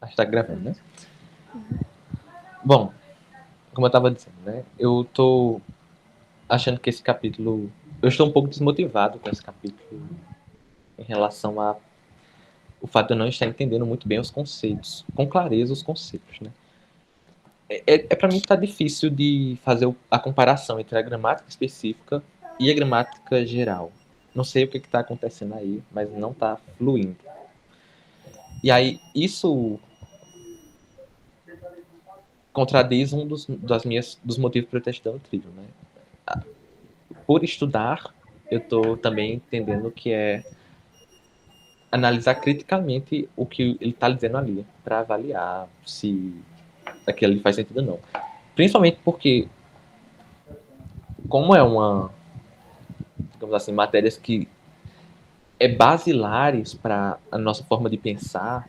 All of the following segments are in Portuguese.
A gente tá gravando, né? Bom, como eu tava dizendo, né? Eu tô achando que esse capítulo. Eu estou um pouco desmotivado com esse capítulo em relação a o fato de eu não estar entendendo muito bem os conceitos, com clareza os conceitos, né? Para mim tá difícil de fazer a comparação entre a gramática específica e a gramática geral. Não sei o que está acontecendo aí, mas não está fluindo. E aí, isso contradiz um dos motivos para eu estar estudando trilho, né? Por estudar, eu estou também entendendo que é analisar criticamente o que ele está dizendo ali, para avaliar se aquilo ali faz sentido ou não. Principalmente porque, como é uma, digamos assim, matérias que é basilares para a nossa forma de pensar,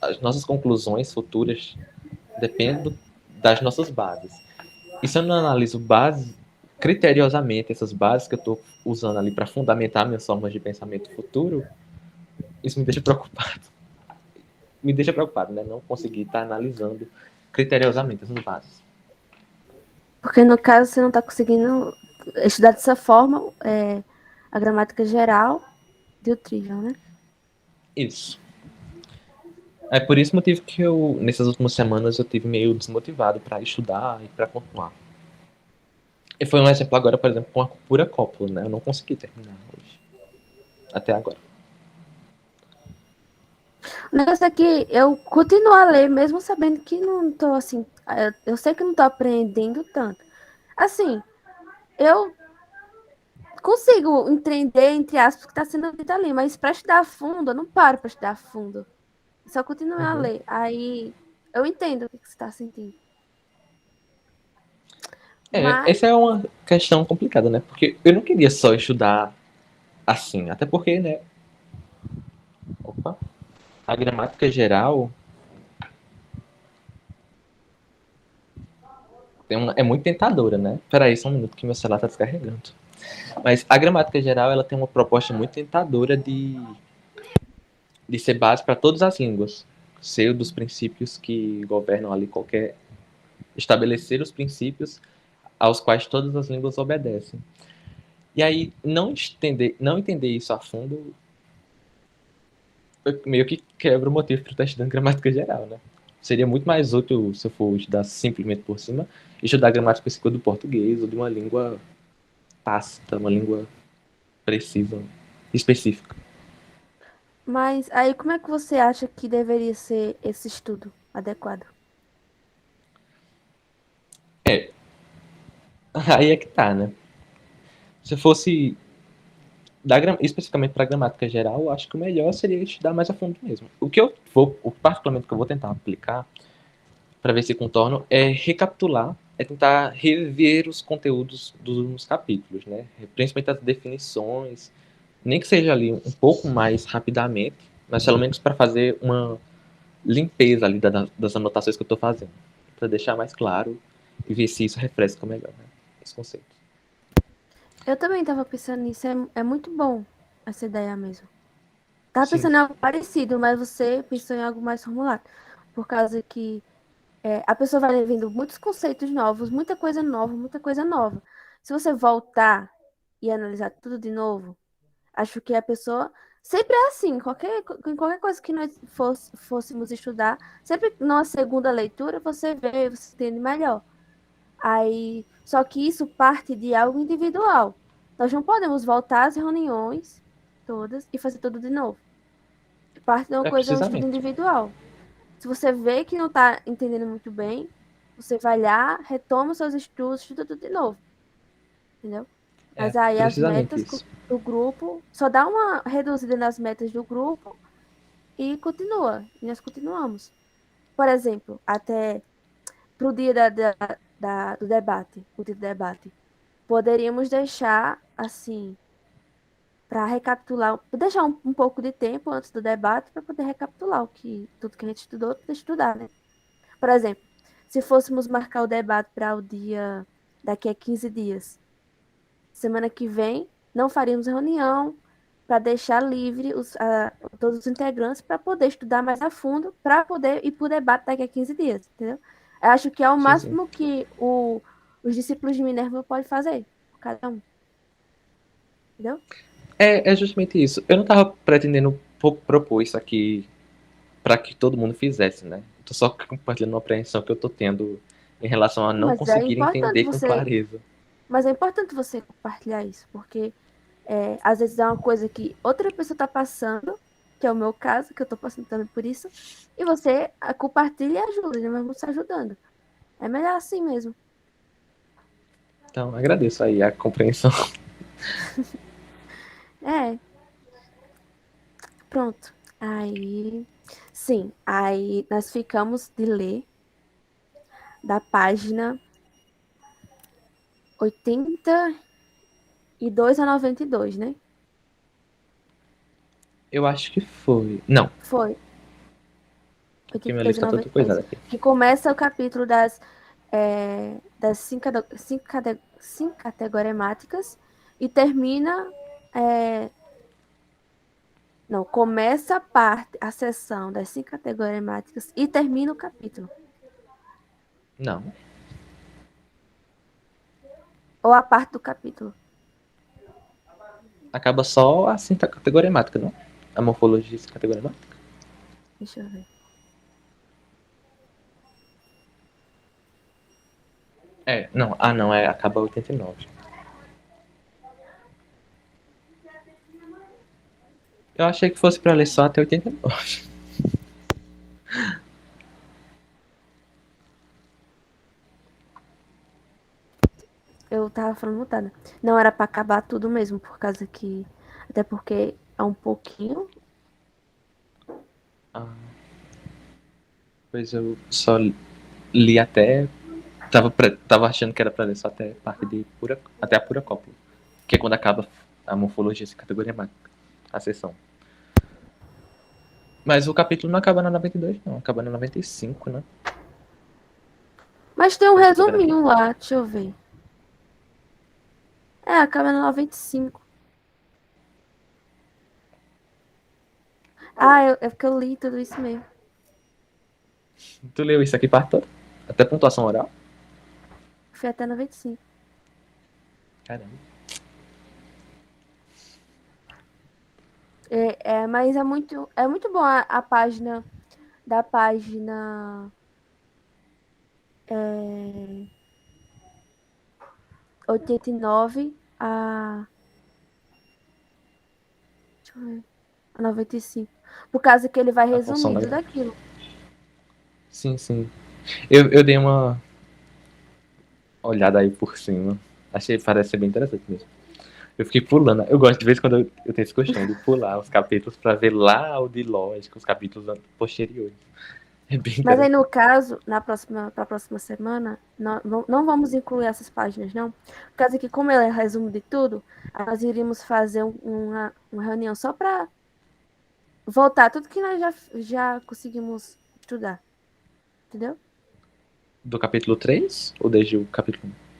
as nossas conclusões futuras dependem das nossas bases. E se eu não analiso criteriosamente essas bases que eu estou usando ali para fundamentar minhas formas de pensamento futuro, isso me deixa preocupado. Me deixa preocupado, né? Não conseguir estar analisando criteriosamente essas bases. Porque no caso você não está conseguindo estudar dessa forma a gramática geral do Trivial, né? Isso. É por esse motivo que eu, nessas últimas semanas, eu tive meio desmotivado para estudar e para continuar. E foi um exemplo agora, por exemplo, com a pura cópula, né? Eu não consegui terminar hoje. Até agora. O negócio é que eu continuo a ler, mesmo sabendo que não tô assim. Eu sei que não tô aprendendo tanto. Assim, eu consigo entender, entre aspas, o que está sendo dito ali, mas para estudar a fundo, eu não paro para estudar a fundo. Eu só continuo a Uhum. ler. Aí eu entendo o que você está sentindo. Mas, Essa é uma questão complicada, né? Porque eu não queria só estudar assim. Até porque, né? Opa. A gramática geral é muito tentadora, né? Peraí, só um minuto que meu celular tá descarregando. Mas a gramática geral, ela tem uma proposta muito tentadora de ser base para todas as línguas. Ser um dos princípios que governam ali qualquer. Estabelecer os princípios aos quais todas as línguas obedecem. E aí, não entender isso a fundo meio que quebra o motivo para estar estudando gramática geral, né? Seria muito mais útil se eu for estudar simplesmente por cima, estudar gramática específica do português ou de uma língua tácita, uma língua precisa, específica. mas aí como é que você acha que deveria ser esse estudo adequado? Aí é que tá, né? Se fosse especificamente para gramática geral, eu acho que o melhor seria estudar mais a fundo mesmo. Particularmente, o que eu vou tentar aplicar para ver se contorno é recapitular, é tentar rever os conteúdos dos capítulos, né? Principalmente as definições, nem que seja ali um pouco mais rapidamente, mas pelo menos para fazer uma limpeza ali das anotações que eu estou fazendo, para deixar mais claro e ver se isso refresca melhor, né? Esse conceito. Eu também estava pensando nisso, é muito bom essa ideia mesmo. Tava Sim, pensando em algo parecido, mas você pensou em algo mais formulado. Por causa que a pessoa vai vendo muitos conceitos novos, muita coisa nova, muita coisa nova. Se você voltar e analisar tudo de novo, acho que a pessoa sempre é assim, em qualquer coisa que nós fôssemos estudar, sempre numa segunda leitura você vê, você entende melhor. Aí, só que isso parte de algo individual. Nós não podemos voltar às reuniões todas e fazer tudo de novo. Parte de uma coisa, é um estudo precisamente. individual. Se você vê que não está entendendo muito bem, você vai lá, retoma os seus estudos, estuda tudo de novo, entendeu? Mas aí as Precisamente metas isso. do grupo, só dá uma reduzida nas metas do grupo e continua. E nós continuamos. Por exemplo, até pro dia do debate, o dia do debate, poderíamos deixar assim, para recapitular, deixar um pouco de tempo antes do debate para poder recapitular tudo que a gente estudou, para estudar, né? Por exemplo, se fôssemos marcar o debate para o dia daqui a 15 dias, semana que vem, não faríamos reunião, para deixar livre todos os integrantes para poder estudar mais a fundo, para poder ir para o debate daqui a 15 dias, entendeu? Eu acho que é o Sim, sim. máximo que os discípulos de Minerva podem fazer, cada um, entendeu? É justamente isso. Eu não tava pretendendo propor isso aqui para que todo mundo fizesse, né? Eu tô só compartilhando uma apreensão que eu tô tendo em relação a não Mas é conseguir importante entender com você, clareza. mas é importante você compartilhar isso, porque às vezes é uma coisa que outra pessoa está passando, que é o meu caso, que eu estou passando também por isso, e você compartilha e ajuda, né? Mas você ajudando. É melhor assim mesmo. Então, agradeço aí a compreensão. É, pronto. Aí, sim, aí nós ficamos de ler da página 82 a 92, né? Eu acho que foi. Não, Foi, porque oitenta e meu dois livro a tá todo 92. coisado aqui. Que começa o capítulo das cinco categorimáticas e termina. é, não, começa a sessão das cinco categorimáticas e termina o capítulo. Não. Ou a parte do capítulo. Acaba só a cinta categorimática, não? A morfologia categorimática. Deixa eu ver. É, não. Ah, não, acaba 89. Eu achei que fosse pra ler só até 89. Eu tava falando mutada. Não era pra acabar tudo mesmo, por causa que. Até porque é um pouquinho. Ah, pois eu só li até. Tava achando que era pra ler só até parte de até a pura cópula. Que é quando acaba a morfologia categorimática. A sessão. Mas o capítulo não acaba na 92, não. Acaba na 95, né? Mas tem um Pelo que eu tô vendo aqui. resuminho lá, deixa eu ver. Acaba no 95. É porque eu li tudo isso mesmo. Tu leu isso aqui parte toda? Até pontuação oral? Fui até 95. Caramba. Mas é muito bom a página da página 89 deixa eu ver, a 95. Por causa que ele vai A função da resumindo tudo gramática. aquilo. Sim, sim. Eu dei uma olhada aí por cima. Achei, parece ser bem interessante mesmo. Eu fiquei pulando. Eu gosto de vez em quando eu tenho esse costume de pular os capítulos pra ver lá o de lógica, os capítulos posteriores. É bem Mas aí, no interessante. caso, para a próxima semana, não vamos incluir essas páginas, não. Por causa que, como ele é resumo de tudo, nós iríamos fazer uma reunião só para voltar tudo que nós já conseguimos estudar. Entendeu? Do capítulo 3 ou desde o capítulo 1?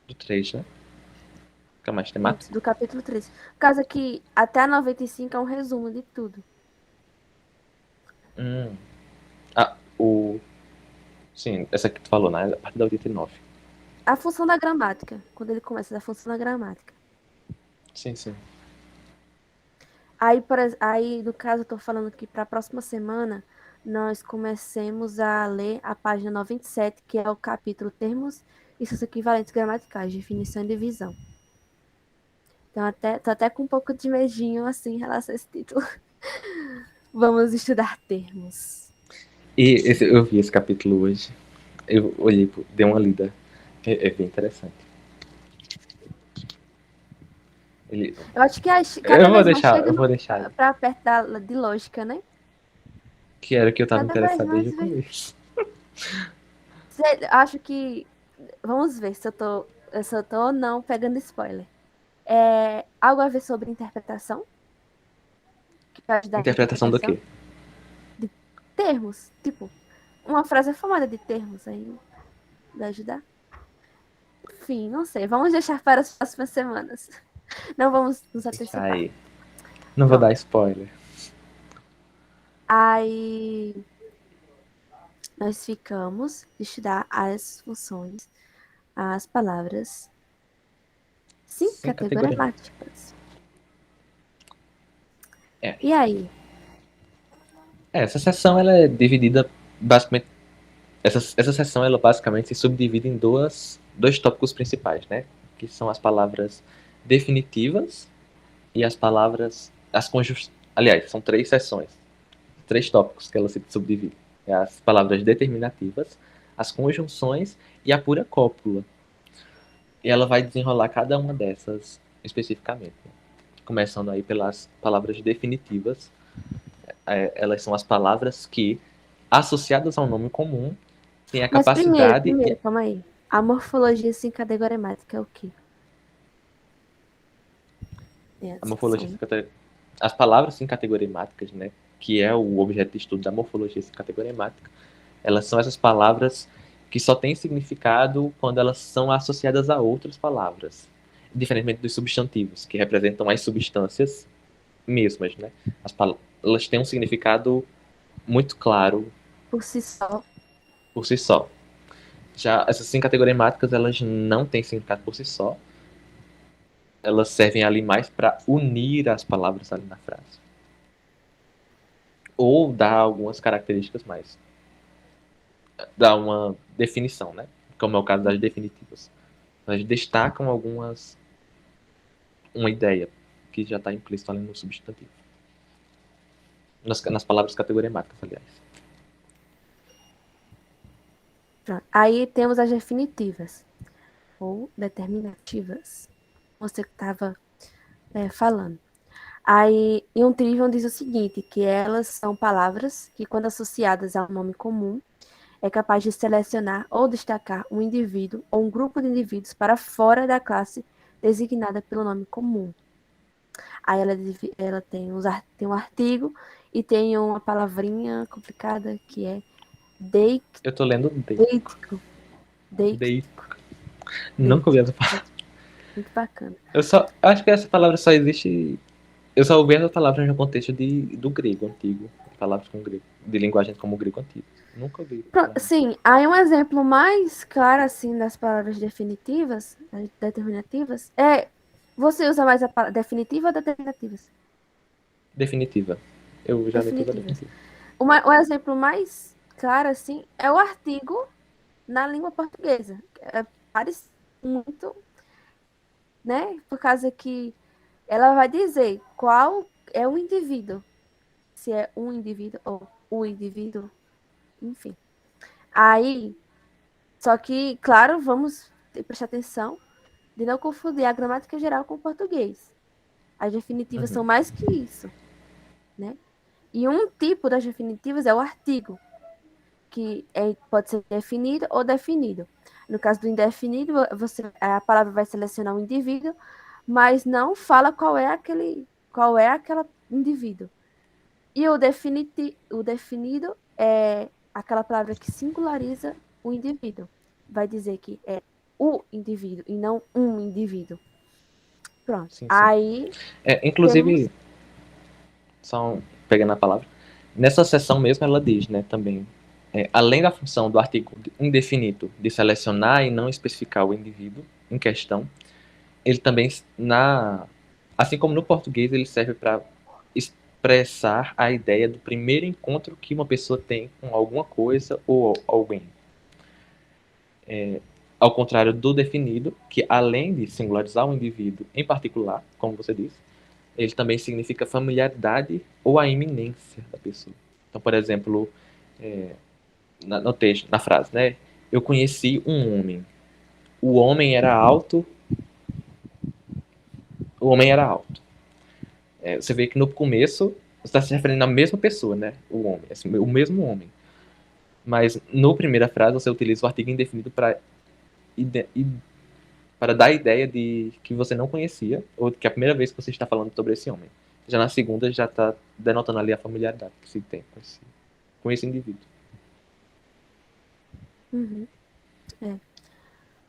Do 3, né? Fica mais Isso, temático. do capítulo 3. Por causa que até a 95 é um resumo de tudo. Hum. Ah, o. Sim, essa que tu falou, né? A parte da 89. A função da gramática, quando ele começa da função da gramática. Sim, sim. Aí, no caso, eu tô falando que para a próxima semana nós comecemos a ler a página 97, que é o capítulo Termos e seus equivalentes gramaticais, definição e divisão. Então, tô até com um pouco de medinho, assim, em relação a esse título. Vamos estudar termos. Eu vi esse capítulo hoje. Eu olhei, dei uma lida. É bem interessante. Ele, Eu acho que cada vez mais eu chega vou deixar ele. para perto de lógica, né? Que era o que eu tava Cada vez interessado desde mais o vem. começo. Acho que. Vamos ver se eu tô ou não pegando spoiler. Algo a ver sobre interpretação, que vai ajudar a Interpretação do interpretação quê? de termos. Tipo, uma frase formada de termos aí vai ajudar. Enfim, não sei. Vamos deixar para as próximas semanas. Não vamos nos Deixa antecipar. aí. Não vou Pronto. dar spoiler. Aí nós ficamos de estudar as funções, as palavras, sim, Sim, categoria. categorimáticas. É. E aí? Essa sessão ela é dividida basicamente. Essa sessão ela basicamente se subdivide em dois tópicos principais, né? Que são as palavras definitivas e as palavras. As conjunções. Aliás, são três sessões. Três tópicos que ela se subdivide. É as palavras determinativas, as conjunções e a pura cópula. E ela vai desenrolar cada uma dessas especificamente. Começando aí pelas palavras definitivas. Elas são as palavras que, associadas ao nome comum, têm a Mas primeiro, capacidade e calma aí. A morfologia sim categorimática é o quê? É a a morfologia seção. as palavras sincategorimáticas, né, que é o objeto de estudo da morfologia sincategorimática, elas são essas palavras que só têm significado quando elas são associadas a outras palavras, diferentemente dos substantivos, que representam as substâncias mesmas, né? Elas têm um significado muito claro Por si só. por si só. Já essas sincategorimáticas, elas não têm significado por si só, elas servem ali mais para unir as palavras ali na frase. Ou dar algumas características mais. Dar uma definição, né? Como é o caso das definitivas. Elas destacam uma ideia que já está implícita ali no substantivo. Nas palavras categorimáticas, aliás. Pronto. Aí temos as definitivas ou determinativas. Você que estava falando. Aí, em um Trivium diz o seguinte, que elas são palavras que, quando associadas a um nome comum, é capaz de selecionar ou destacar um indivíduo ou um grupo de indivíduos para fora da classe designada pelo nome comum. Aí ela tem um artigo e tem uma palavrinha complicada que é Eu tô lendo Deico. deictico. Deictico. Deico. Nunca ouvi essa Deictico. palavra. Muito bacana. Acho que essa palavra só existe. Eu só ouvi essa palavra no contexto do grego antigo. Palavras com grego. De linguagem como o grego antigo. Nunca ouvi Pronto, falar. sim, aí um exemplo mais claro, assim, das palavras definitivas, determinativas, você usa mais a palavra definitiva ou determinativas? Definitiva. Eu geralmente uso a Definitivas. definitiva. Um exemplo mais claro, assim, é o artigo na língua portuguesa. Parece muito, né? Por causa que ela vai dizer qual é o indivíduo. Se é um indivíduo ou o indivíduo, enfim. Aí, só que, claro, vamos prestar atenção de não confundir a gramática geral com o português. As definitivas Uhum. são mais que isso, né? E um tipo das definitivas é o artigo, que pode ser definido ou definido. No caso do indefinido, a palavra vai selecionar um indivíduo, mas não fala qual é aquele indivíduo. E o definido é aquela palavra que singulariza o indivíduo. Vai dizer que é o indivíduo e não um indivíduo. Pronto. Sim, sim. Aí temos. Inclusive, só pegando a palavra, nessa seção mesmo ela diz, né, também, além da função do artigo indefinido de selecionar e não especificar o indivíduo em questão, ele também, assim como no português, ele serve para expressar a ideia do primeiro encontro que uma pessoa tem com alguma coisa ou alguém. Ao contrário do definido, que além de singularizar o indivíduo em particular, como você disse, ele também significa familiaridade ou a iminência da pessoa. Então, por exemplo, no texto, na frase, né? Eu conheci um homem. O homem era alto. O homem era alto. Você vê que no começo você está se referindo à mesma pessoa, né? O homem, assim, o mesmo homem. Mas no primeira frase você utiliza o artigo indefinido para dar a ideia de que você não conhecia, ou que é a primeira vez que você está falando sobre esse homem. Já na segunda já está denotando ali a familiaridade que se tem com esse indivíduo. Uhum, é.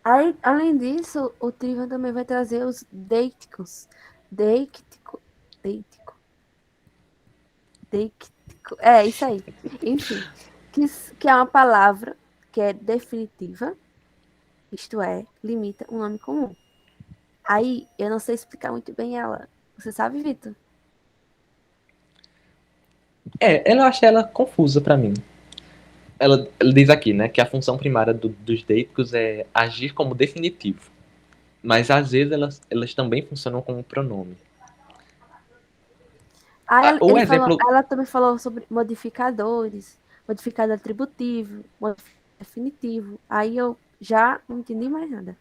Aí, além disso, o Trivium também vai trazer os deíticos. Deítico. Deítico. Deítico. É, isso aí. Enfim, que é uma palavra que é definitiva, isto é, limita um nome comum. Aí, eu não sei explicar muito bem ela. Você sabe, Vitor? Eu achei ela confusa pra mim. Ela diz aqui, né, que a função primária dos deíticos é agir como definitivo. Mas às vezes elas também funcionam como pronome. Aí O ele falou, exemplo. ela também falou sobre modificadores, modificador atributivo, modificador definitivo. Aí eu já não entendi mais nada.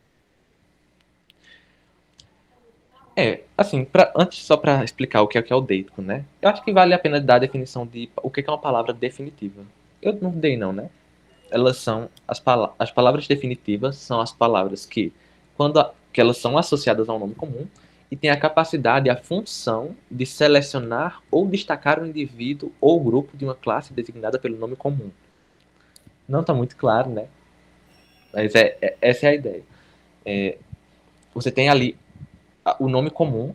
Assim, antes só para explicar o que é o deítico, né? Eu acho que vale a pena dar a definição de o que é uma palavra definitiva. Eu não dei não, né? Elas são as palavras definitivas são as palavras que elas são associadas a um nome comum e têm a capacidade, a função de selecionar ou destacar um indivíduo ou grupo de uma classe designada pelo nome comum. Não está muito claro, né? Mas essa é a ideia. Você tem ali o nome comum,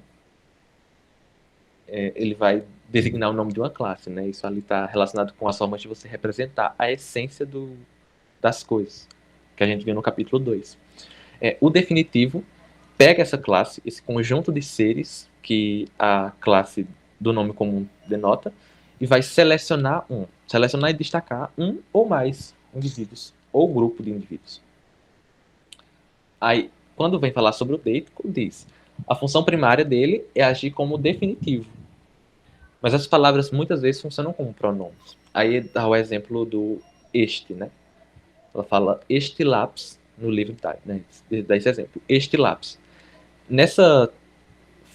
ele vai designar o nome de uma classe, né? Isso ali está relacionado com as formas de você representar a essência das coisas, que a gente viu no capítulo 2. O definitivo pega essa classe, esse conjunto de seres que a classe do nome comum denota, e vai selecionar e destacar um ou mais indivíduos, ou grupo de indivíduos. Aí, quando vem falar sobre o deítico, diz: a função primária dele é agir como definitivo. Mas as palavras muitas vezes funcionam como pronomes. Aí dá o exemplo do este, né? Ela fala este lápis no livro, né? Dá esse exemplo. Este lápis. Nessa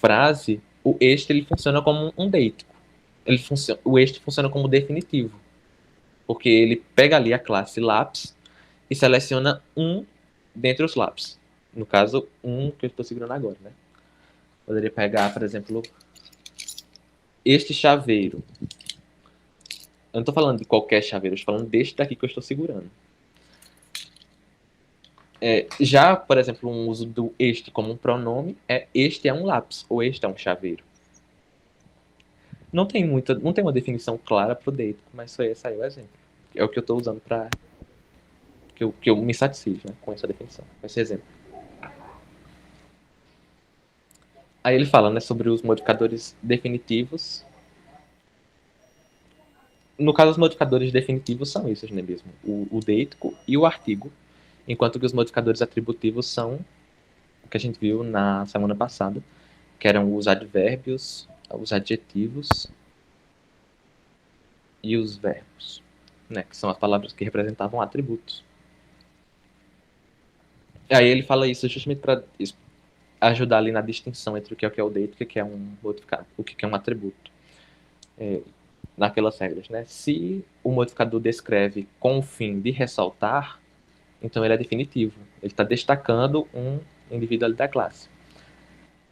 frase, o este ele funciona como um deítico. O este funciona como definitivo, porque ele pega ali a classe lápis e seleciona um dentre os lápis. No caso, um que eu estou segurando agora, né? Poderia pegar, por exemplo, este chaveiro. Eu não estou falando de qualquer chaveiro, eu estou falando deste daqui que eu estou segurando. Já, por exemplo, um uso do este como um pronome este é um lápis ou este é um chaveiro. Não tem uma definição clara para o deítico, mas foi esse aí o exemplo. É o que eu estou usando para que eu me satisfiz, né, com essa definição, com esse exemplo. Aí ele fala, né, sobre os modificadores definitivos. No caso, os modificadores definitivos são esses, né, mesmo, o deítico e o artigo, enquanto que os modificadores atributivos são o que a gente viu na semana passada, que eram os advérbios, os adjetivos e os verbos, né, que são as palavras que representavam atributos. E aí ele fala isso justamente para ajudar ali na distinção entre o que é o deítico e o que é um modificador, o que é um atributo. Naquelas regras, né? Se o modificador descreve com o fim de ressaltar, então ele é definitivo. Ele está destacando um indivíduo ali da classe.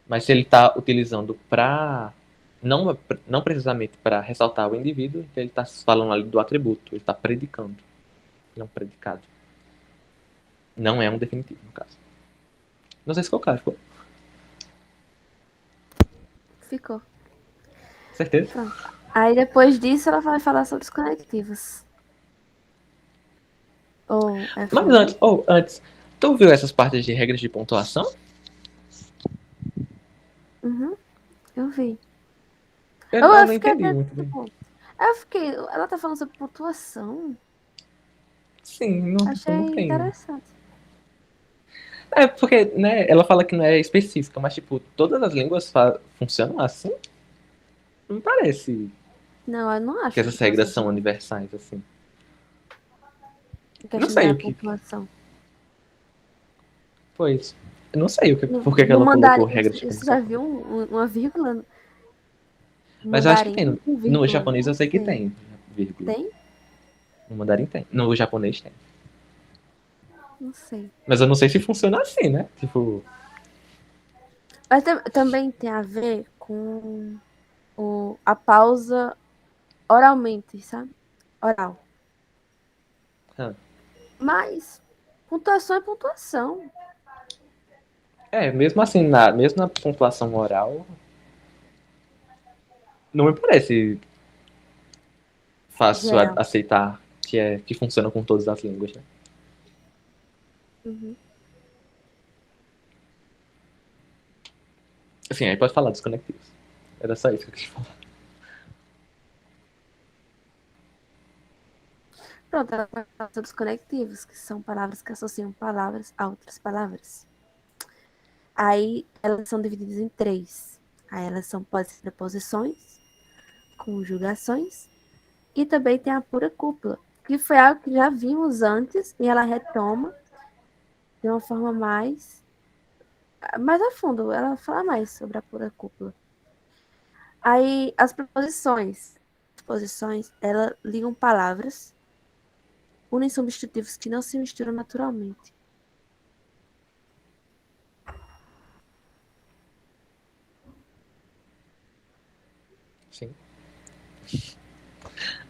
Mas se ele está utilizando para não precisamente para ressaltar o indivíduo, então ele está falando ali do atributo, ele está predicando, não predicado. Não é um definitivo, no caso. Não sei se ficou claro, ficou? Ficou. Certeza? Pronto. Aí depois disso ela vai falar sobre os conectivos. Ou é Mas fome? antes, tu viu essas partes de regras de pontuação? Uhum, eu vi. Eu Eu não fiquei entendi até, muito bem. tipo, eu fiquei, ela tá falando sobre pontuação. Sim, Achei não tem. interessante. Porque, né, ela fala que não é específica, mas, tipo, todas as línguas funcionam assim? Não parece Não, eu não que acho que essas regras funciona são assim. universais, assim. A Não questão sei da o que. pontuação. Pois. Eu não sei por que No ela colocou mandarim, regras de você já pontuação. viu uma vírgula? No Mas eu acho que mandarim tem. com No vírgula? japonês Não eu sei que sei. tem vírgula. Tem? No mandarim tem. No japonês tem. Não sei. Mas eu não sei se funciona assim, né? Tipo. Mas também tem a ver com a pausa oralmente, sabe? Oral. Ah, Mas pontuação é pontuação. Mesmo assim, mesmo na pontuação oral, não me parece fácil Geral. aceitar que funciona com todas as línguas, né? Uhum. Assim, aí pode falar dos conectivos. Era só isso que eu queria falar. Pronto, ela vai falar sobre os conectivos, que são palavras que associam palavras a outras palavras. Aí elas são divididas em três. Aí elas são pode ser preposições, conjugações e também tem a pura cúpula, que foi algo que já vimos antes e ela retoma de uma forma mais a fundo. Ela fala mais sobre a pura cúpula. Aí as preposições. As preposições, elas ligam palavras, unem substantivos que não se misturam naturalmente. Sim.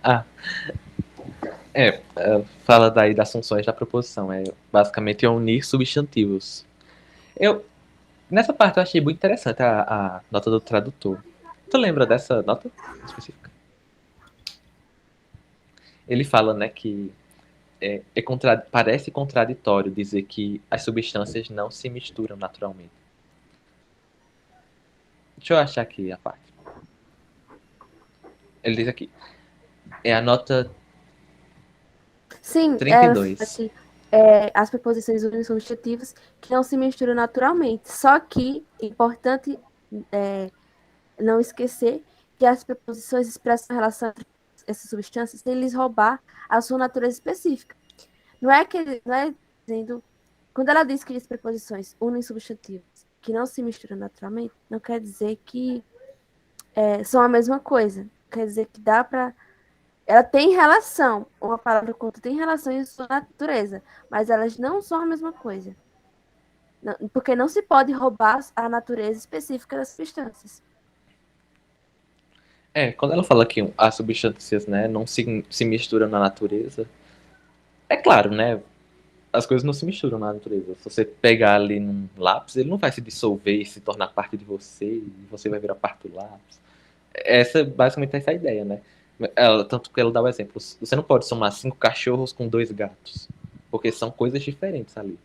Ah, fala daí das funções da proposição. É basicamente unir substantivos. Eu, nessa parte eu achei muito interessante a nota do tradutor. Tu lembra dessa nota específica? Ele fala, né, que parece contraditório dizer que as substâncias não se misturam naturalmente. Deixa eu achar aqui a parte. Ele diz aqui. É a nota Sim, ela fala 32. que as preposições unem substantivos que não se misturam naturalmente. Só que é importante é, não esquecer que as preposições expressam a relação entre essas substâncias sem lhes roubar a sua natureza específica. Não é dizendo. Quando ela diz que as preposições unem substantivos que não se misturam naturalmente, não quer dizer que são a mesma coisa. Quer dizer que dá para. Ela tem relação, uma palavra com outra tem relação em sua natureza, mas elas não são a mesma coisa. Porque não se pode roubar a natureza específica das substâncias. Quando ela fala que as substâncias, né, não se misturam na natureza, é claro, né, as coisas não se misturam na natureza. Se você pegar ali num lápis, ele não vai se dissolver e se tornar parte de você, e você vai virar parte do lápis. Basicamente essa é a ideia, né? Tanto que ela dá o exemplo. Você não pode somar 5 cachorros com 2 gatos, porque são coisas diferentes ali.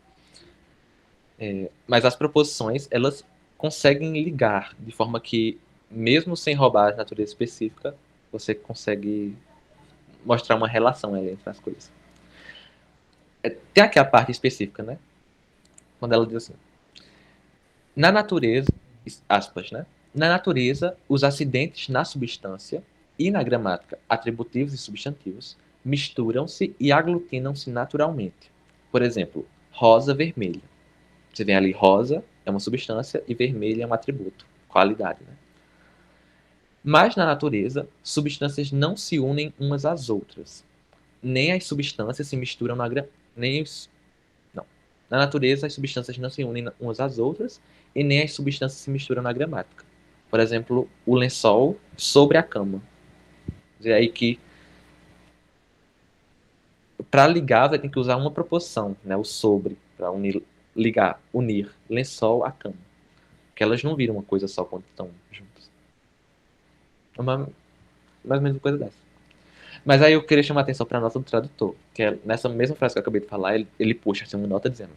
Mas as proposições, elas conseguem ligar de forma que, mesmo sem roubar a natureza específica, você consegue mostrar uma relação ali entre as coisas. Tem aqui a parte específica, né? Quando ela diz assim: na natureza, aspas, né? Na natureza, os acidentes na substância e na gramática, atributivos e substantivos, misturam-se e aglutinam-se naturalmente. Por exemplo, rosa, vermelha. Você vê ali, rosa é uma substância e vermelha é um atributo, qualidade, né? Mas na natureza, substâncias não se unem umas às outras. Nem as substâncias se misturam nem os... Não. Na natureza, as substâncias não se unem umas às outras e nem as substâncias se misturam na gramática. Por exemplo, o lençol sobre a cama. Quer dizer aí que para ligar vai ter que usar uma proposição, né? O sobre, para unir lençol à cama. Porque elas não viram uma coisa só quando estão juntas. É mais ou menos uma coisa dessa. Mas aí eu queria chamar a atenção para a nota do tradutor, que é nessa mesma frase que eu acabei de falar, ele puxa assim, uma nota dizendo: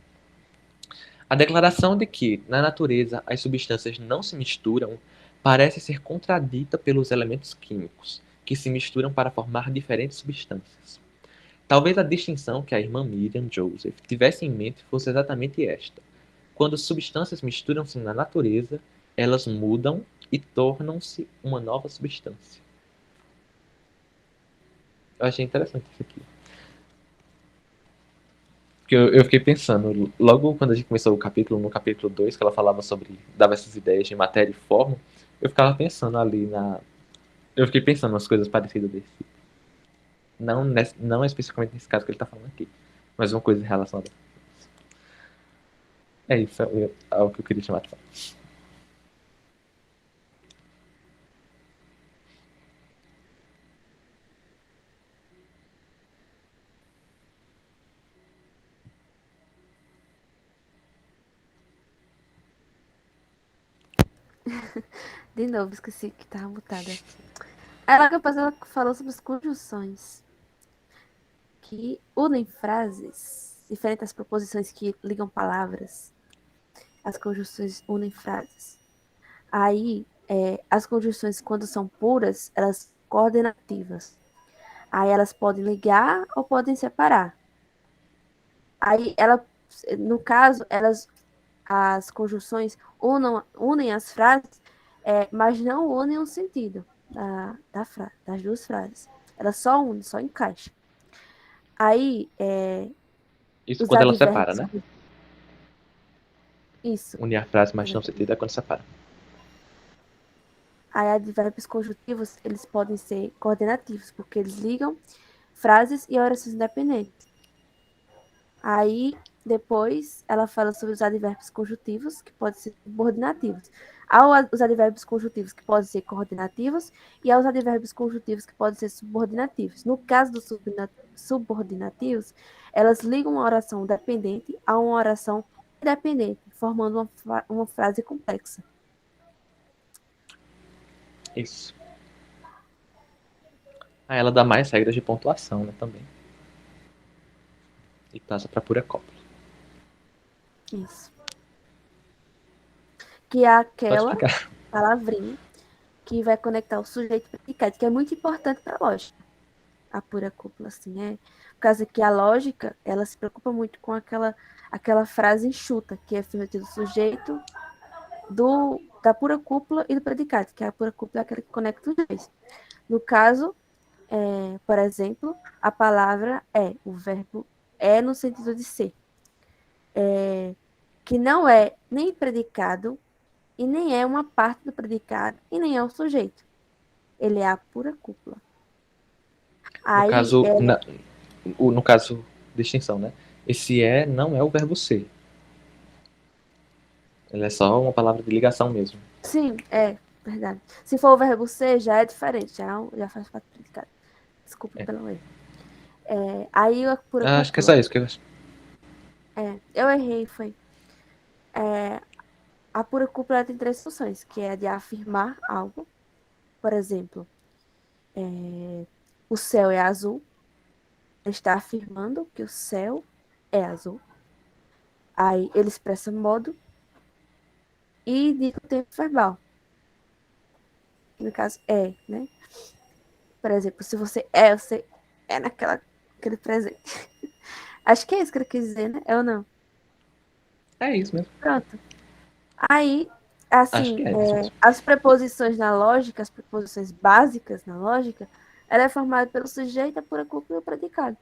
a declaração de que, na natureza, as substâncias não se misturam parece ser contradita pelos elementos químicos, que se misturam para formar diferentes substâncias. Talvez a distinção que a irmã Miriam Joseph tivesse em mente fosse exatamente esta. Quando substâncias misturam-se na natureza, elas mudam e tornam-se uma nova substância. Eu achei interessante isso aqui. Porque eu fiquei pensando, logo quando a gente começou o capítulo, no capítulo 2 que ela falava sobre, dava essas ideias de matéria e forma, eu ficava pensando ali na. Eu fiquei pensando nas coisas parecidas desse. Não especificamente nesse caso que ele tá falando aqui, mas uma coisa relacionada. É isso, é o que eu queria chamar de fato. De novo, esqueci que tava mutada. Ela depois ela falou sobre as conjunções que unem frases, diferente das proposições que ligam palavras. As conjunções unem frases. Aí, as conjunções, quando são puras, elas são coordenativas. Aí elas podem ligar ou podem separar. Aí, no caso, as conjunções unem as frases, mas não unem o sentido das duas frases. Elas só unem, só encaixam. Aí, Isso os quando ela separa, advérbios. né? Isso, Unir a frase, mas não exatamente. sentido é quando separa. Aí, advérbios conjuntivos, eles podem ser coordenativos, porque eles ligam frases e orações independentes. Aí, depois, ela fala sobre os advérbios conjuntivos, que podem ser subordinativos. Há os advérbios conjuntivos que podem ser coordenativos e há os advérbios conjuntivos que podem ser subordinativos. No caso dos subordinativos, elas ligam uma oração dependente a uma oração independente, formando uma frase complexa. Isso. Aí ela dá mais regras de pontuação, né, também. E passa pra pura cópula. Isso. Que é Pode aquela explicar. palavrinha que vai conectar o sujeito e o predicado, que é muito importante para a lógica. A pura cúpula, assim, por causa que a lógica, ela se preocupa muito com aquela frase enxuta, que é afirmativa do sujeito, da pura cúpula e do predicado, que a pura cúpula é aquela que conecta os dois. No caso, por exemplo, a palavra é, o verbo é no sentido de ser, que não é nem predicado e nem é uma parte do predicado e nem é o sujeito. Ele é a pura cúpula. No Aí, caso, no caso, distinção, né? Esse não é o verbo ser. Ele é só uma palavra de ligação mesmo. sim, é verdade. Se for o verbo ser, já é diferente, já faz parte do predicado. Desculpa É. pelo erro. Aí a pura Ah, acho que é só cúpula. isso que eu acho. Eu errei, foi. A pura cúpula tem três funções, que é a de afirmar algo. Por exemplo, o céu é azul. Ele está afirmando que o céu é azul. Aí ele expressa modo e indica o tempo verbal. No caso, né? Por exemplo, se você é aquele presente. Acho que é isso que ele quis dizer, né? Eu não. É isso mesmo. Pronto. Aí, Acho que assim, é isso mesmo. as preposições na lógica, as preposições básicas na lógica, ela é formada pelo sujeito, a pura cúpula e o predicado.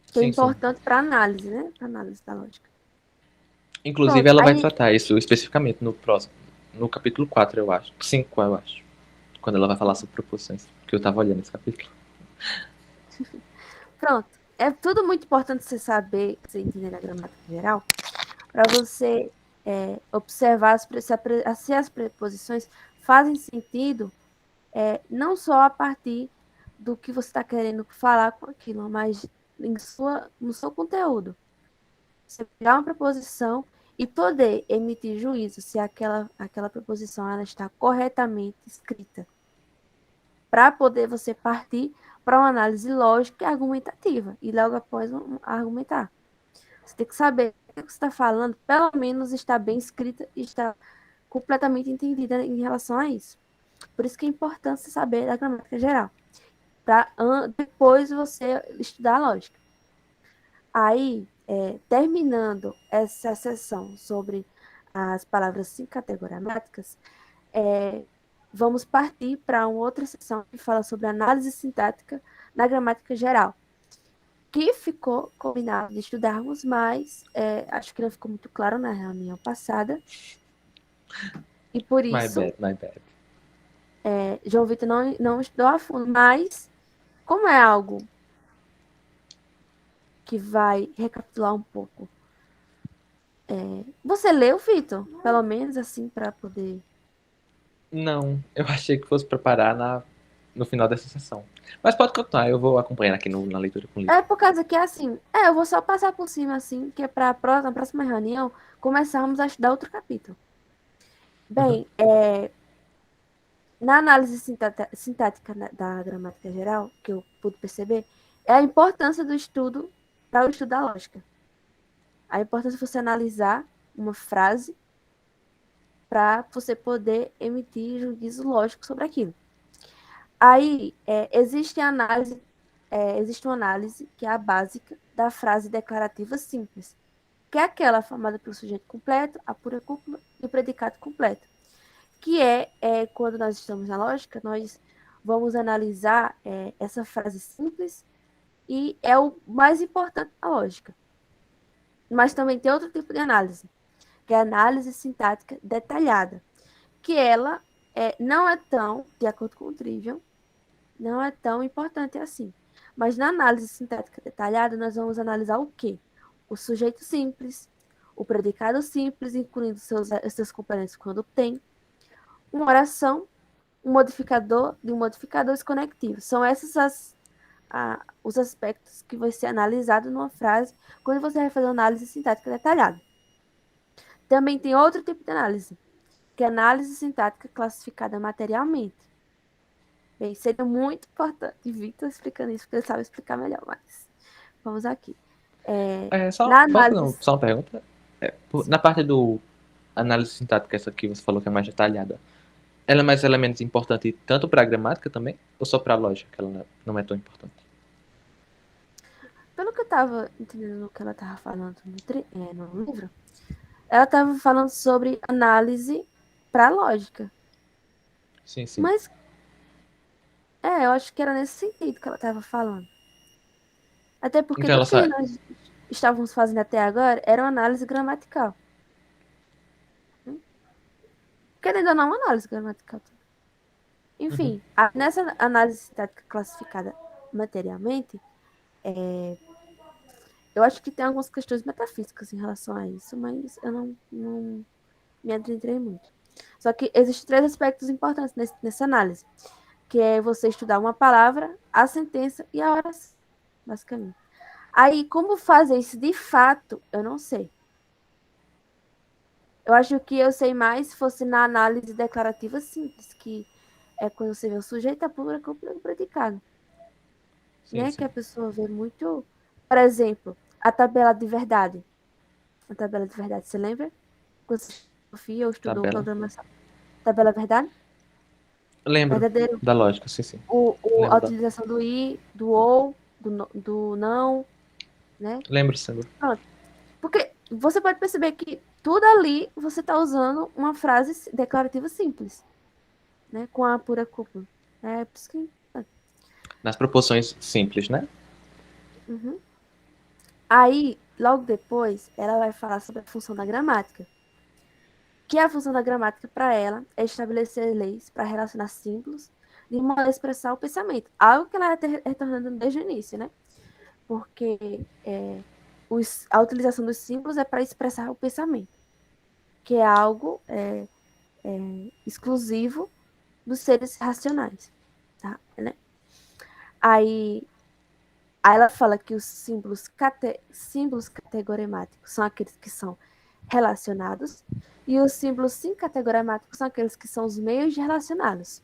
Que é Sim, sim. importante para análise, né? Para análise da lógica. Inclusive, Pronto. ela vai Aí, tratar isso especificamente no próximo. No capítulo 4, eu acho. 5, eu acho. Quando ela vai falar sobre proposições. Porque eu tava olhando esse capítulo. pronto. É tudo muito importante você saber, você entender a gramática geral, para você observar se as preposições fazem sentido, não só a partir do que você está querendo falar com aquilo, mas no seu conteúdo. Você pegar uma preposição e poder emitir juízo se aquela preposição ela está corretamente escrita, para poder você partir para uma análise lógica e argumentativa, e logo após argumentar. Você tem que saber o que você está falando, pelo menos está bem escrita e está completamente entendida em relação a isso. Por isso que é importante você saber da gramática geral, para depois você estudar a lógica. Aí, terminando essa sessão sobre as palavras sincategogramáticas, vamos partir para uma outra sessão que fala sobre análise sintática na gramática geral, que ficou combinado de estudarmos, mas acho que não ficou muito claro na reunião passada. E por My isso, bad, my bad. João Vitor não estudou a fundo, mas como é algo que vai recapitular um pouco. Você leu, Vitor? Pelo menos assim, para poder. Não, eu achei que fosse preparar no final dessa sessão. Mas pode continuar, eu vou acompanhando aqui na leitura com o livro. É por causa que, assim, eu vou só passar por cima, assim, que é para na próxima reunião, começarmos a estudar outro capítulo. Bem, na análise sintática da gramática geral, que eu pude perceber, é a importância do estudo para o estudo da lógica. A importância de você analisar uma frase para você poder emitir juízo lógico sobre aquilo. Aí, existe uma análise que é a básica da frase declarativa simples, que é aquela formada pelo sujeito completo, a pura cúpula e o predicado completo, que quando nós estamos na lógica, nós vamos analisar essa frase simples e é o mais importante da lógica. Mas também tem outro tipo de análise, que é a análise sintática detalhada, que ela não é tão, de acordo com o Trivium, não é tão importante assim. Mas na análise sintática detalhada, nós vamos analisar o quê? O sujeito simples, o predicado simples, incluindo seus componentes quando tem, uma oração, um modificador e um modificadores conectivos. São esses os aspectos que vai ser analisado numa frase quando você vai fazer uma análise sintática detalhada. Também tem outro tipo de análise, que é a análise sintática classificada materialmente. Bem, seria muito importante Victor explicando isso, porque ele sabe explicar melhor, mas vamos aqui. Na Posso fazer análise... só uma pergunta? Na parte do análise sintática, essa que você falou que é mais detalhada, ela é mais elementos importante tanto para a gramática também, ou só para a lógica, que ela não é tão importante? Pelo que eu estava entendendo no que ela estava falando no livro, ela estava falando sobre análise para lógica. Sim, sim. Mas, eu acho que era nesse sentido que ela estava falando. Até porque Então ela tudo só... que nós estávamos fazendo até agora era uma análise gramatical. Querendo ou não, uma análise gramatical. Uhum. Enfim, nessa análise sintática classificada materialmente, eu acho que tem algumas questões metafísicas em relação a isso, mas eu não me adentrei muito. Só que existem três aspectos importantes nessa análise, que é você estudar uma palavra, a sentença e a oração, basicamente. Aí, como fazer isso de fato, eu não sei. Eu acho que eu sei mais se fosse na análise declarativa simples, que é quando você vê o sujeito, a pública e o predicado. Sim, Né? Que sim. a pessoa vê muito... Por exemplo, a tabela de verdade. A tabela de verdade, você lembra? Quando você estudou filosofia ou estudou Tabela. programação. Tabela verdade? Lembro Verdadeiro. da lógica, sim, sim. A Lembro utilização do i, do ou, do não, né? Lembro, sim. Pronto. Porque você pode perceber que tudo ali você está usando uma frase declarativa simples, né? Com a pura cúpula. É por isso que... Nas proporções simples, né? Uhum. Aí, logo depois, ela vai falar sobre a função da gramática. Que a função da gramática para ela é estabelecer leis para relacionar símbolos de modo a expressar o pensamento. Algo que ela está retornando desde o início, né? Porque a utilização dos símbolos é para expressar o pensamento, que é algo exclusivo dos seres racionais. Tá? Né? Aí, aí ela fala que os símbolos categoremáticos são aqueles que são relacionados e os símbolos sincategoremáticos são aqueles que são os meios de relacioná-los.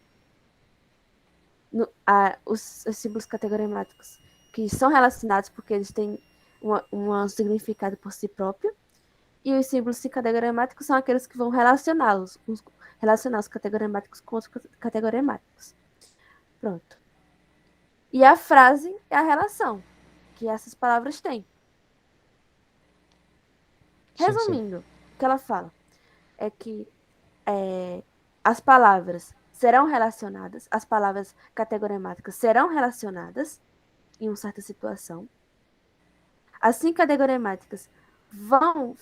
Os símbolos categoremáticos que são relacionados porque eles têm um significado por si próprio, e os símbolos sincategoremáticos são aqueles que vão relacionar os categoremáticos com os categoremáticos. Pronto. E a frase é a relação que essas palavras têm. Sim, sim. Resumindo, o que ela fala é que as palavras serão relacionadas, as palavras categoremáticas serão relacionadas em uma certa situação. As cinco categoremáticas vão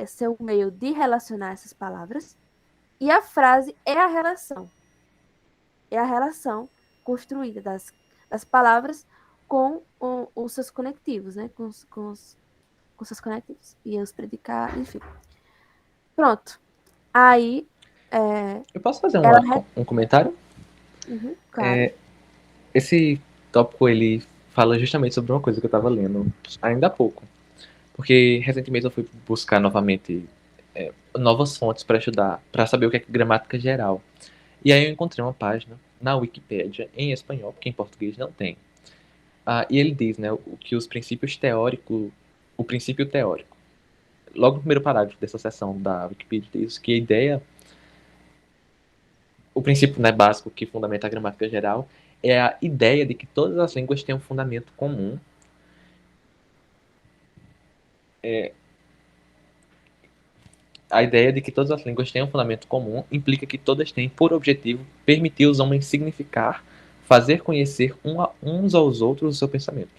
ser o meio de relacionar essas palavras. E a frase é a relação. É a relação construída das palavras com os seus conectivos, né? Com seus conectivos. E os predicados, enfim. Pronto. Aí, Eu posso fazer ela... um comentário? Uhum, claro. Esse tópico, ele fala justamente sobre uma coisa que eu estava lendo ainda há pouco. Porque recentemente eu fui buscar novamente novas fontes para estudar, para saber o que é gramática geral. E aí eu encontrei uma página na Wikipédia em espanhol, porque em português não tem. E ele diz, né, o que os princípios teóricos, o princípio teórico. Logo no primeiro parágrafo dessa seção da Wikipedia diz que a ideia, o princípio, né, básico que fundamenta a gramática geral é a ideia de que todas as línguas têm um fundamento comum. A ideia de que todas as línguas têm um fundamento comum implica que todas têm por objetivo permitir os homens significar, fazer conhecer uns aos outros o seu pensamento,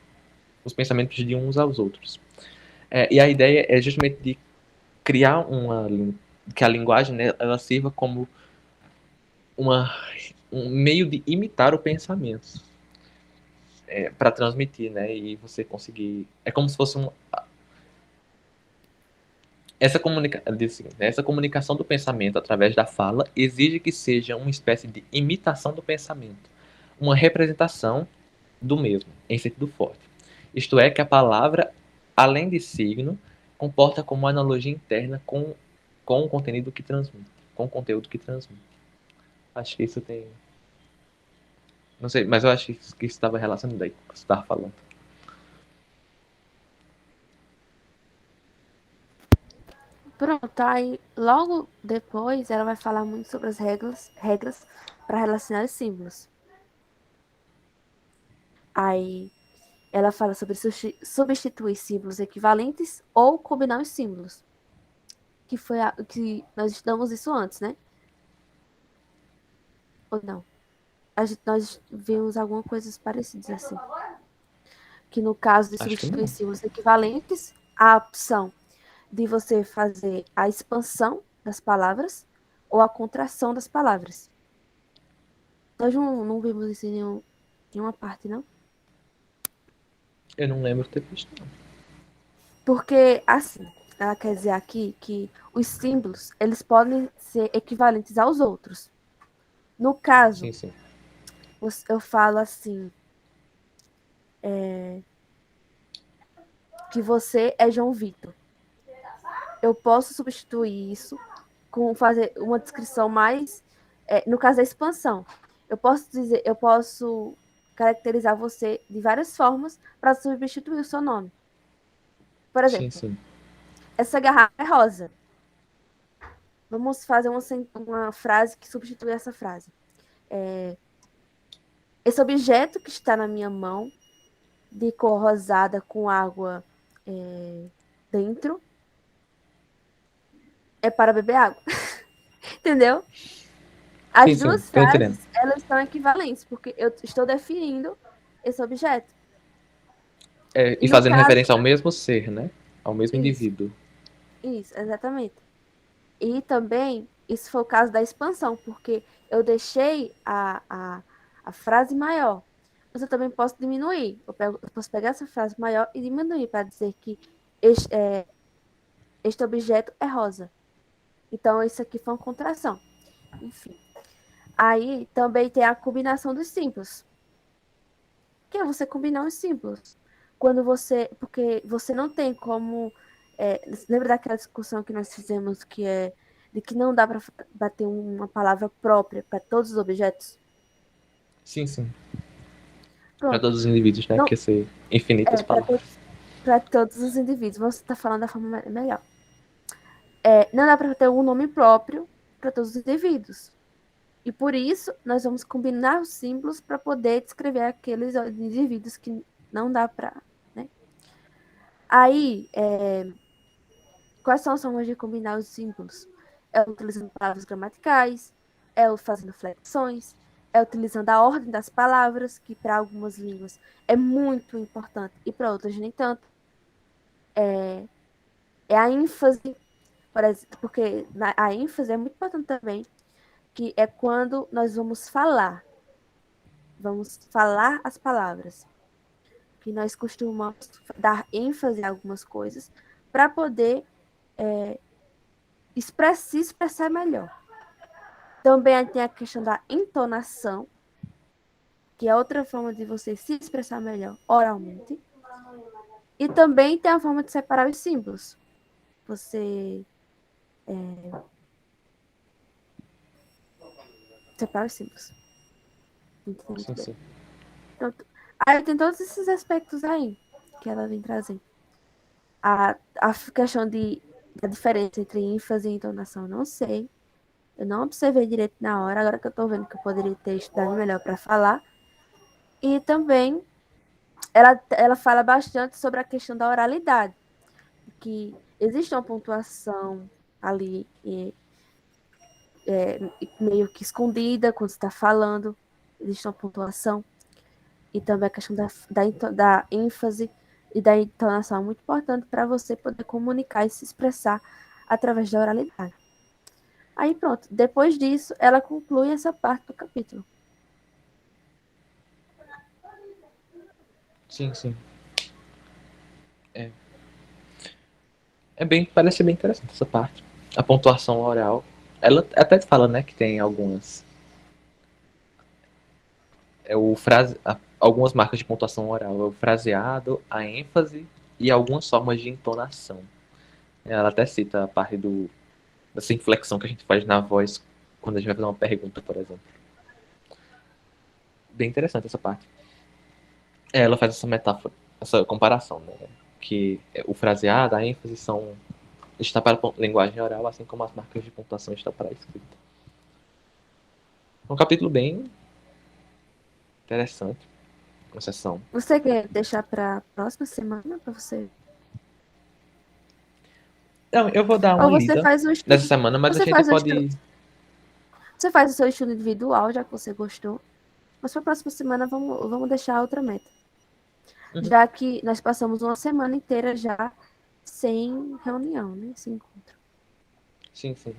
os pensamentos de uns aos outros. E a ideia é justamente de criar que a linguagem, né, ela sirva como uma, um meio de imitar o pensamento, para transmitir, né, e você conseguir. É como se fosse essa comunicação do pensamento através da fala exige que seja uma espécie de imitação do pensamento, uma representação do mesmo, em sentido forte. Isto é, que a palavra, além de signo, comporta como analogia interna com o contenido que transmite, com o conteúdo que transmite. Acho que isso tem. Não sei, mas eu acho que isso estava relacionado aí com o que você estava falando. Pronto, aí logo depois ela vai falar muito sobre as regras para relacionar os símbolos. Aí ela fala sobre substituir símbolos equivalentes ou combinar os símbolos. Que foi que nós estudamos isso antes, né? Ou não? Nós vimos algumas coisas parecidas assim. Que no caso de Acho que substituir não. símbolos equivalentes, a opção de você fazer a expansão das palavras ou a contração das palavras. Nós não vimos isso em nenhuma parte, não? Eu não lembro de ter visto, não. Porque, assim, ela quer dizer aqui que os símbolos, eles podem ser equivalentes aos outros. No caso, Sim, sim. eu falo assim, que você é João Vitor. Eu posso substituir isso com fazer uma descrição mais, no caso da expansão. Eu posso caracterizar você de várias formas para substituir o seu nome. Por Sim, exemplo, sim. essa garrafa é rosa. Vamos fazer uma frase que substitui essa frase. Esse objeto que está na minha mão, de cor rosada com água dentro, é para beber água. Entendeu? Sim, As sim. duas Tô entendendo. frases, elas são equivalentes, porque eu estou definindo esse objeto. E E no fazendo caso, referência ao mesmo ser, né? Ao mesmo isso, indivíduo. isso, exatamente. E também, isso foi o caso da expansão, porque eu deixei a frase maior. Mas eu também posso diminuir. Eu posso pegar essa frase maior e diminuir para dizer que este objeto é rosa. Então, isso aqui foi uma contração. Enfim. Aí também tem a combinação dos símbolos. Que é você combinar os símbolos. Quando você. Porque você não tem como. Lembra daquela discussão que nós fizemos que é de que não dá para bater uma palavra própria para todos os objetos? Sim, sim. Para Pronto. todos os indivíduos, né? Não, Porque ser infinitas palavras. para todos os indivíduos. Você está falando da forma melhor. Não dá para ter um nome próprio para todos os indivíduos. E por isso, nós vamos combinar os símbolos para poder descrever aqueles indivíduos que não dá para. Né? Aí, quais são as formas de combinar os símbolos? É utilizando palavras gramaticais, é fazendo flexões, é utilizando a ordem das palavras, que para algumas línguas é muito importante e para outras nem tanto. É a ênfase, por exemplo, porque a ênfase é muito importante também, que é quando nós vamos falar as palavras, que nós costumamos dar ênfase a algumas coisas para poder se expressar melhor. Também tem a questão da entonação, que é outra forma de você se expressar melhor oralmente. E também tem a forma de separar os símbolos. Você separa os símbolos. Entendi muito Sim, bem. sim. Pronto. Aí tem todos esses aspectos aí que ela vem trazer. A questão da diferença entre ênfase e entonação, eu não sei. Eu não observei direito na hora, agora que eu tô vendo que eu poderia ter estudado melhor para falar. E também ela fala bastante sobre a questão da oralidade, que existe uma pontuação ali meio que escondida quando está falando, existe uma pontuação, e também a questão da ênfase e da entonação é muito importante para você poder comunicar e se expressar através da oralidade. Aí pronto, depois disso, ela conclui essa parte do capítulo. Sim, sim. É, parece ser bem interessante essa parte. A pontuação oral. Ela até fala, né, que tem algumas. Algumas marcas de pontuação oral. É o fraseado, a ênfase e algumas formas de entonação. Ela até cita a parte dessa inflexão que a gente faz na voz quando a gente vai fazer uma pergunta, por exemplo. Bem interessante essa parte. Ela faz essa metáfora, essa comparação, né? Que o fraseado, a ênfase está para a linguagem oral, assim como as marcas de pontuação estão para a escrita. Um capítulo bem interessante, uma sessão. Você quer deixar para a próxima semana para você? Não, eu vou dar Ou uma lida nessa semana, mas a você gente faz o estudo, pode. você faz o seu estudo individual, já que você gostou. Mas para a próxima semana vamos deixar outra meta. Uhum. Já que nós passamos uma semana inteira já sem reunião, né? Sem encontro. Sim, sim.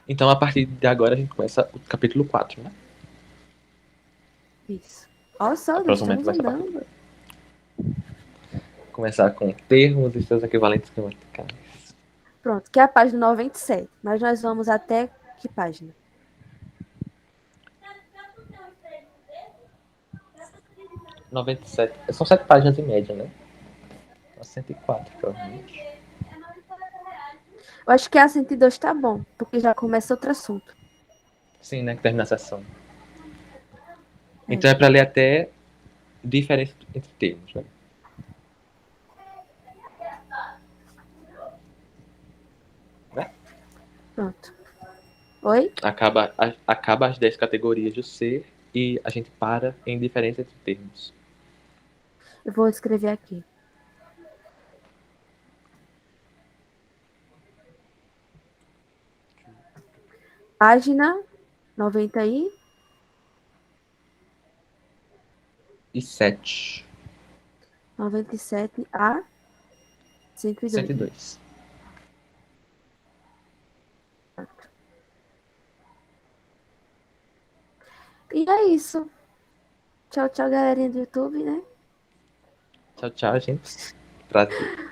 Então, a partir de agora, a gente começa o capítulo 4, né? Isso. Olha só, nós Aproximadamente estamos vai ser a partir. andando. Começar com termos e seus equivalentes gramaticais. Pronto, que é a página 97. Mas nós vamos até que página? 97. São 7 páginas em média, né? 104, provavelmente. Eu acho que a 102 tá bom, porque já começa outro assunto. Sim, né? Que termina a sessão. É. Então é para ler até diferença entre termos, né? Né? Pronto. Oi? Acaba as 10 categorias do ser e a gente para em diferença entre termos. Eu vou escrever aqui. Página 90 e E 7. 97 a 102, né? 102. E é isso. Tchau, tchau, galerinha do YouTube, né? Tchau, tchau, gente. Prazer.